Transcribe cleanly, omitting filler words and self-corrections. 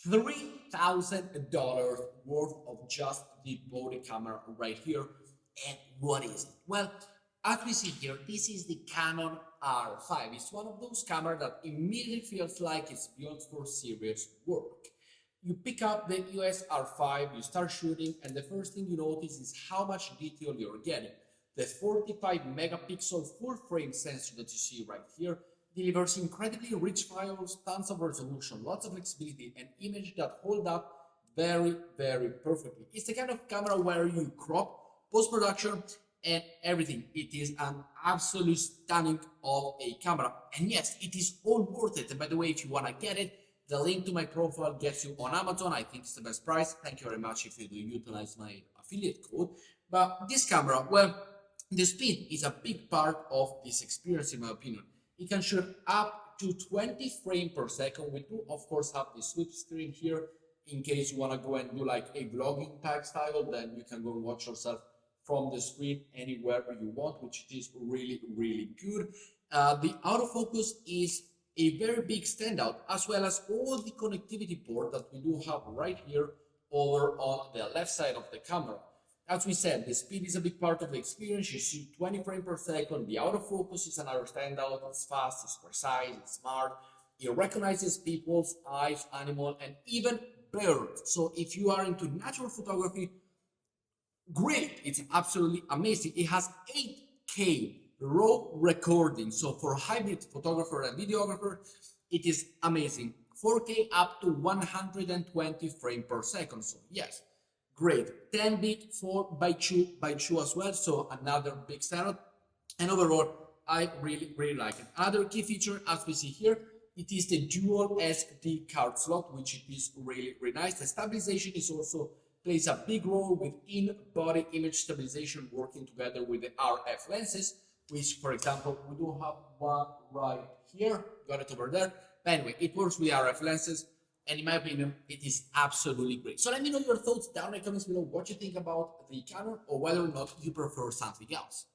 $3,000 worth of just the body camera right here. And what is it? Well, as we see here, this is the Canon R5. It's one of those cameras that immediately feels like it's built for serious work. You pick up the EOS R5, you start shooting, and the first thing you notice is how much detail you're getting. The 45 megapixel full frame sensor that you see right here delivers incredibly rich files, tons of resolution, lots of flexibility, and images that hold up very, very perfectly. It's the kind of camera where you crop, post-production, and everything. It is an absolute stunning of a camera. And yes, it is all worth it. And by the way, if you want to get it, the link to my profile gets you on Amazon. I think it's the best price. Thank you very much if you do utilize my affiliate code. But this camera, well, the speed is a big part of this experience, in my opinion. It can shoot up to 20 frames per second. We do, of course, have the sweep screen here in case you want to go and do like a vlogging type style. Then you can go and watch yourself from the screen anywhere you want, which is really, really good. The autofocus is a very big standout, as well as all the connectivity port that we do have right here over on the left side of the camera. As we said, the speed is a big part of the experience. You shoot 20 frames per second. The autofocus is another standout. It's fast, it's precise, it's smart. It recognizes people's eyes, animal, and even birds. So if you are into natural photography, great. It's absolutely amazing. It has 8K raw recording. So for hybrid photographer and videographer, it is amazing. 4K up to 120 frames per second. So yes, great. 10-bit 4x2 as well. So another big standout. And overall, I really, really like it. Another key feature, as we see here, it is the dual SD card slot, which is really, really nice. The stabilization is also plays a big role with in-body image stabilization working together with the RF lenses, which, for example, we do have one right here. Got it over there. But anyway, it works with RF lenses, and in my opinion, it is absolutely great. So let me know your thoughts down in the comments below, what you think about the Canon, or whether or not you prefer something else.